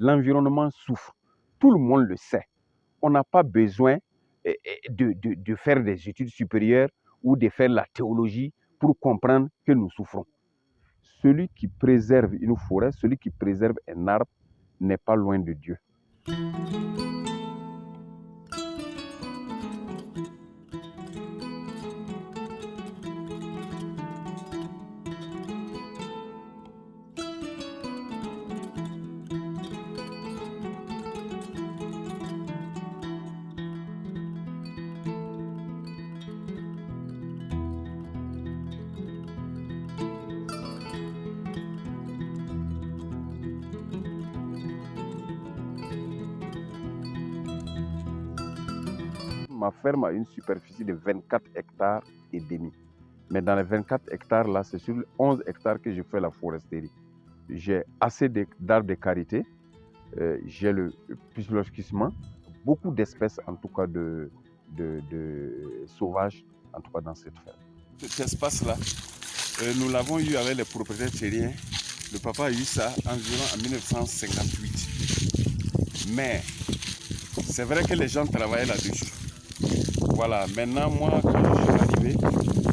l'environnement souffre. Tout le monde le sait. On n'a pas besoin de faire des études supérieures ou de faire la théologie pour comprendre que nous souffrons. Celui qui préserve une forêt, celui qui préserve un arbre, n'est pas loin de Dieu. Ma ferme a une superficie de 24 hectares et demi. Mais dans les 24 hectares là, c'est sur 11 hectares que je fais la foresterie. J'ai assez d'arbres de karité, j'ai le pisciloschisme, beaucoup d'espèces en tout cas de sauvages, en tout cas dans cette ferme. Cet espace-là, nous l'avons eu avec les propriétaires terriens. Le papa a eu ça environ en 1958. Mais c'est vrai que les gens travaillaient là-dessus. Voilà, maintenant moi, quand je suis arrivé,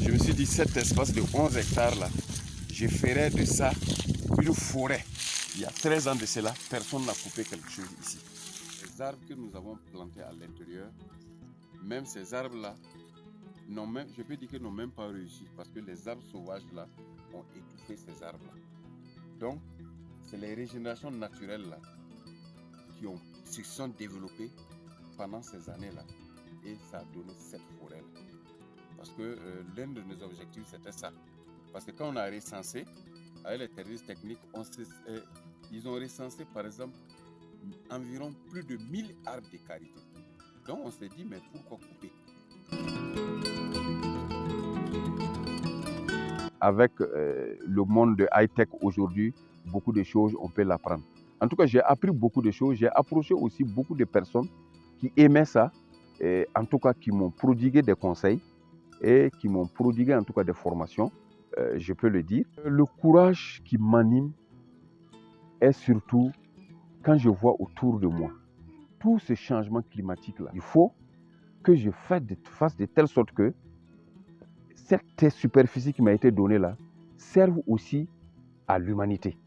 je me suis dit, cet espace de 11 hectares là, je ferai de ça une forêt. Il y a 13 ans de cela, personne n'a coupé quelque chose ici. Les arbres que nous avons plantés à l'intérieur, même ces arbres-là, je peux dire qu'ils n'ont même pas réussi parce que les arbres sauvages là ont étouffé ces arbres-là. Donc, c'est les régénérations naturelles là qui se sont développées pendant ces années-là. Et ça a donné cette forêt-là. Parce que l'un de nos objectifs, c'était ça. Parce que quand on a recensé, avec les services techniques, ils ont recensé, par exemple, environ plus de 1000 arbres de karité. Donc on s'est dit, mais pourquoi couper? Avec le monde de high-tech aujourd'hui, beaucoup de choses, on peut l'apprendre. En tout cas, j'ai appris beaucoup de choses. J'ai approché aussi beaucoup de personnes qui aimaient ça. Et en tout cas qui m'ont prodigué des conseils et qui m'ont prodigué en tout cas des formations, je peux le dire. Le courage qui m'anime est surtout quand je vois autour de moi tous ces changements climatiques-là. Il faut que je fasse de telle sorte que cette superficie qui m'a été donnée là serve aussi à l'humanité.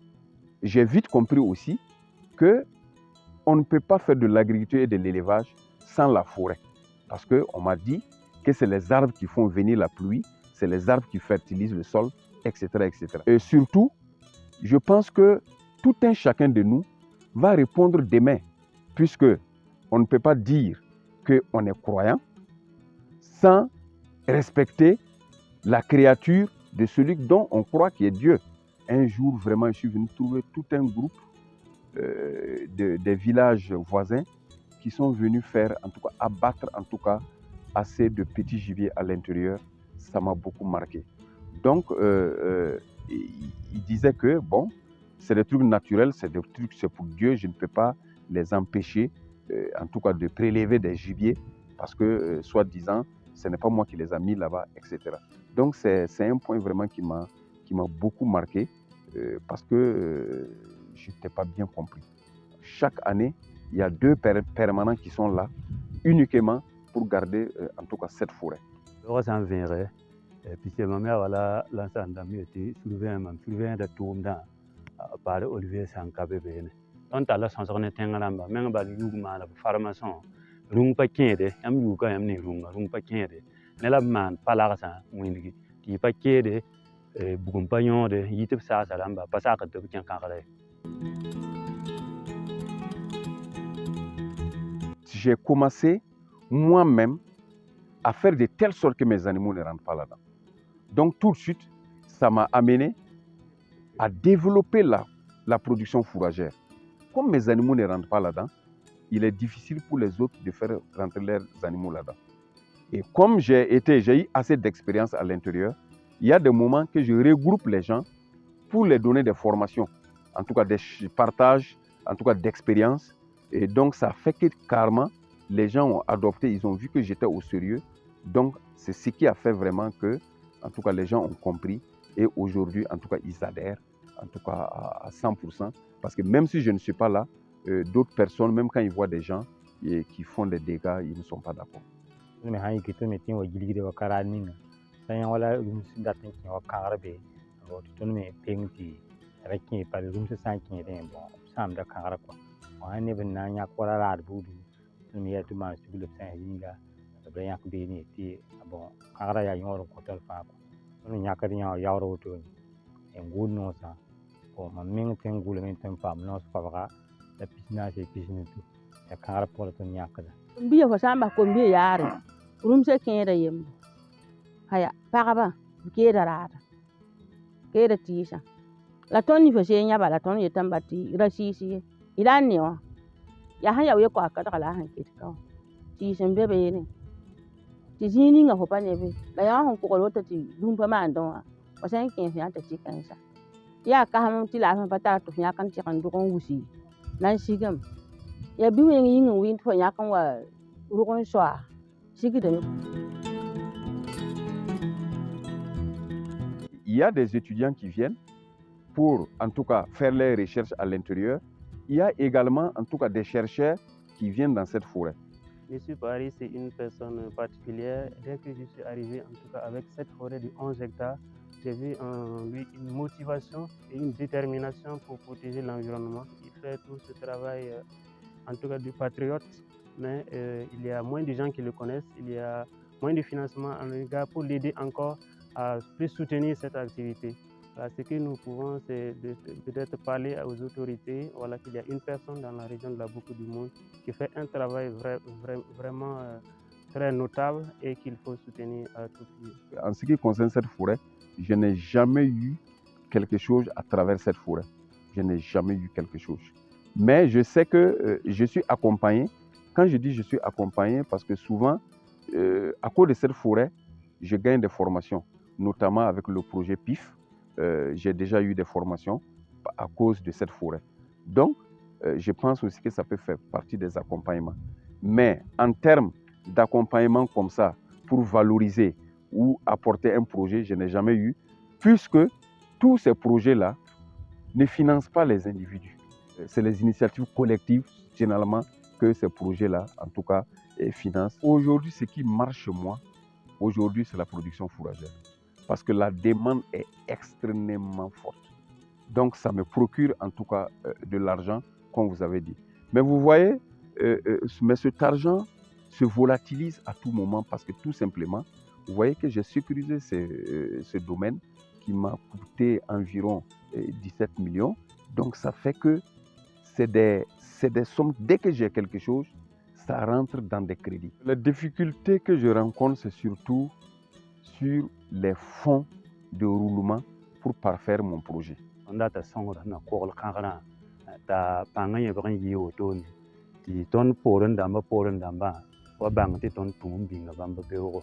J'ai vite compris aussi qu'on ne peut pas faire de l'agriculture et de l'élevage sans la forêt. Parce qu'on m'a dit que c'est les arbres qui font venir la pluie, c'est les arbres qui fertilisent le sol, etc., etc. Et surtout, je pense que tout un chacun de nous va répondre demain, puisque on ne peut pas dire qu'on est croyant sans respecter la créature de celui dont on croit qu'il est Dieu. Un jour, vraiment, je suis venu trouver tout un groupe des villages voisins qui sont venus faire, en tout cas, abattre en tout cas assez de petits gibiers à l'intérieur. Ça m'a beaucoup marqué. Donc, il disait que, bon, c'est des trucs naturels, c'est des trucs, c'est pour Dieu, je ne peux pas les empêcher, en tout cas, de prélever des gibiers, parce que, soi-disant, ce n'est pas moi qui les ai mis là-bas, etc. Donc, c'est un point vraiment qui m'a beaucoup marqué, parce que je n'étais pas bien compris. Chaque année, il y a 2 permanents qui sont là, uniquement pour garder, en tout cas, cette forêt. Puis ma mère voilà l'ensemble d'amis était soulevé de tout par Olivier Sankabé. On t'a la sens on est un lamba, même ba yugma la pharmacien. Rung pa kende, am yuga am ni rung pa kende. Nela man palasa wingi, ti pa kede, bugum pagnon de yitip sa lamba, pasaka de bien carré. J'ai commencé moi-même à faire de telle sorte que mes animaux ne rentrent pas là-dedans. Donc tout de suite, ça m'a amené à développer la production fourragère. Comme mes animaux ne rentrent pas là-dedans, il est difficile pour les autres de faire rentrer leurs animaux là-dedans. Et comme j'ai eu assez d'expérience à l'intérieur, il y a des moments que je regroupe les gens pour les donner des formations, en tout cas des partages, en tout cas d'expérience. Et donc ça fait que carrément, les gens ont adopté, ils ont vu que j'étais au sérieux. Donc c'est ce qui a fait vraiment que, en tout cas, les gens ont compris. Et aujourd'hui, en tout cas, ils adhèrent, en tout cas à 100%. Parce que même si je ne suis pas là, d'autres personnes, même quand ils voient des gens qui font des dégâts, ils ne sont pas d'accord. Mais hein, il y a des gens qui ont carani. Ça y est, voilà, une date qui a carabé. Tout le monde peinti. Avec qui par le room se sent qui est bon. Sam de caracwa. On est venu à Yakwara Boudou. Tout le monde est tout mal sur le Saint-Hinga. Le Briac Béni était bon. Caraya Yor Cotel Fab. On y a carrière Yaro to. Et good no ça. Bon, ma main ten goulin ten femme, non, c'est pas vrai. La piscine, c'est piscine tout. La carrière pour le ton yakada. Biya fo samba ko biya yare rum se kera yem haya pagaba kera rara kera tisa la toni fo se nya bala ton yetam bati rasisi ilani wa ya haya we ko akada la han kitka tisa bebe ne tizini nga fo panebe la ya hon ko ko lota ti dum pa man don wa sen ken fi anta ti kansa ya ka ham ti la fa pata to ya kan ti kan do kon wusi nan sigam ya bi wen yin win fo ya kan wa rugon soa sigide. Il y a des étudiants qui viennent pour, en tout cas, faire les recherches à l'intérieur. Il y a également, en tout cas, des chercheurs qui viennent dans cette forêt. Monsieur Paris, c'est une personne particulière. Dès que je suis arrivé, en tout cas, avec cette forêt de 11 hectares, j'ai vu en lui une motivation et une détermination pour protéger l'environnement. Il fait tout ce travail, en tout cas, du patriote, mais il y a moins de gens qui le connaissent. Il y a moins de financement en regard pour l'aider encore à plus soutenir cette activité. Là, ce que nous pouvons, c'est peut-être parler aux autorités, voilà, qu'il y a une personne dans la région de la Boucle du Monde qui fait un travail vraiment très notable et qu'il faut soutenir à tout prix. En ce qui concerne cette forêt, je n'ai jamais eu quelque chose à travers cette forêt. Je n'ai jamais eu quelque chose. Mais je sais que je suis accompagné. Quand je dis je suis accompagné, parce que souvent, à cause de cette forêt, je gagne des formations, notamment avec le projet PIF. J'ai déjà eu des formations à cause de cette forêt. Donc, je pense aussi que ça peut faire partie des accompagnements. Mais en termes d'accompagnement comme ça, pour valoriser ou apporter un projet, je n'ai jamais eu, puisque tous ces projets-là ne financent pas les individus. C'est les initiatives collectives, généralement, que ces projets-là, en tout cas, financent. Aujourd'hui, ce qui marche chez moi, aujourd'hui, c'est la production fourragère. Parce que la demande est extrêmement forte. Donc, ça me procure, en tout cas, de l'argent, comme vous avez dit. Mais vous voyez, mais cet argent se volatilise à tout moment parce que tout simplement, vous voyez que j'ai sécurisé ce domaine qui m'a coûté environ 17 millions. Donc, ça fait que c'est des sommes, dès que j'ai quelque chose, ça rentre dans des crédits. La difficulté que je rencontre, c'est surtout sur les fonds de roulement pour parfaire mon projet. On a ta songra na ko la kangana ta panganya ba yi o to ni ti ton poren damba wa bang ti ton tum binga bamba bewo.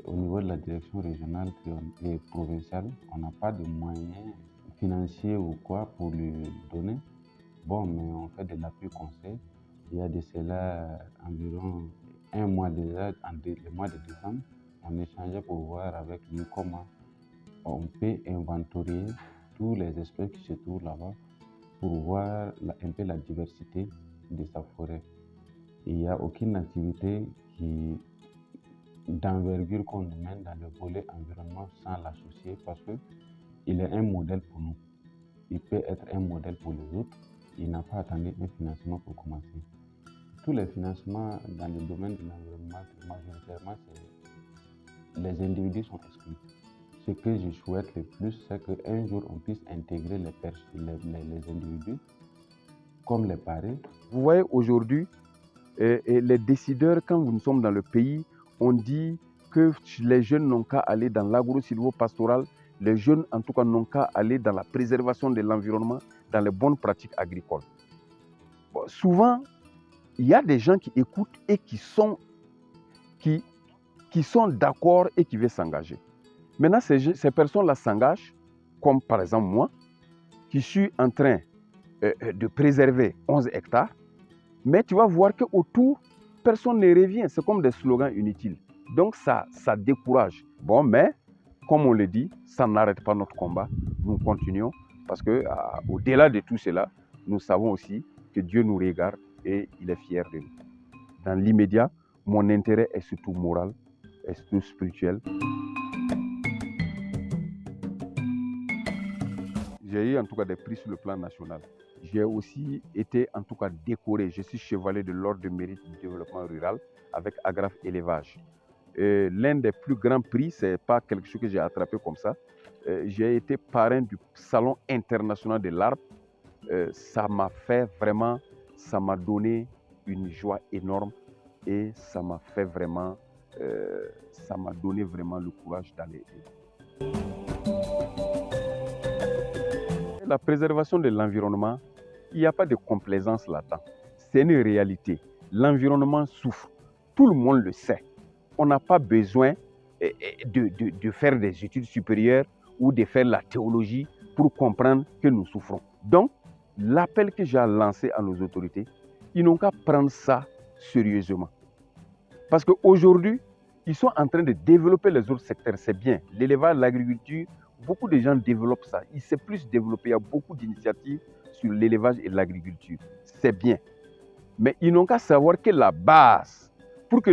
Au niveau de la direction régionale et provinciale, on n'a pas de moyens financiers ou quoi pour lui donner. Bon, mais on fait de l'appui conseil. Il y a de cela environ un mois déjà, le mois de décembre, on échangeait pour voir avec lui comment on peut inventorier tous les espèces qui se trouvent là-bas pour voir un peu la diversité de sa forêt. Il n'y a aucune activité d'envergure qu'on mène dans le volet environnement sans l'associer parce qu'il est un modèle pour nous. Il peut être un modèle pour les autres. Il n'a pas attendu un financement pour commencer. Tous les financements dans le domaine de l'environnement, majoritairement, les individus sont exclus. Ce que je souhaite le plus, c'est qu'un jour, on puisse intégrer les individus comme les parrains. Vous voyez, aujourd'hui, les décideurs, quand nous sommes dans le pays, on dit que les jeunes n'ont qu'à aller dans l'agro-silvo-pastoral, les jeunes, en tout cas, n'ont qu'à aller dans la préservation de l'environnement, dans les bonnes pratiques agricoles. Bon, souvent, il y a des gens qui écoutent et qui sont d'accord et qui veulent s'engager. Maintenant, ces personnes-là s'engagent, comme par exemple moi, qui suis en train de préserver 11 hectares, mais tu vas voir qu'autour, personne ne revient. C'est comme des slogans inutiles. Donc, ça décourage. Bon, mais comme on le dit, ça n'arrête pas notre combat. Nous continuons parce que au-delà de tout cela, nous savons aussi que Dieu nous regarde et il est fier de nous. Dans l'immédiat, mon intérêt est surtout moral, est surtout spirituel. J'ai eu en tout cas des prix sur le plan national. J'ai aussi été en tout cas décoré. Je suis chevalier de l'ordre de mérite du développement rural avec Agrafe Élevage. L'un des plus grands prix, ce n'est pas quelque chose que j'ai attrapé comme ça. J'ai été parrain du Salon international de l'arbre. Ça m'a fait vraiment, ça m'a donné une joie énorme et ça m'a fait vraiment, ça m'a donné vraiment le courage d'aller. La préservation de l'environnement, il n'y a pas de complaisance là-dedans. C'est une réalité. L'environnement souffre. Tout le monde le sait. On n'a pas besoin de faire des études supérieures ou de faire la théologie pour comprendre que nous souffrons. Donc, l'appel que j'ai lancé à nos autorités, ils n'ont qu'à prendre ça sérieusement. Parce qu'aujourd'hui, ils sont en train de développer les autres secteurs. C'est bien. L'élevage, l'agriculture, beaucoup de gens développent ça. Il s'est plus développé. Il y a beaucoup d'initiatives sur l'élevage et l'agriculture. C'est bien. Mais ils n'ont qu'à savoir que la base, pour que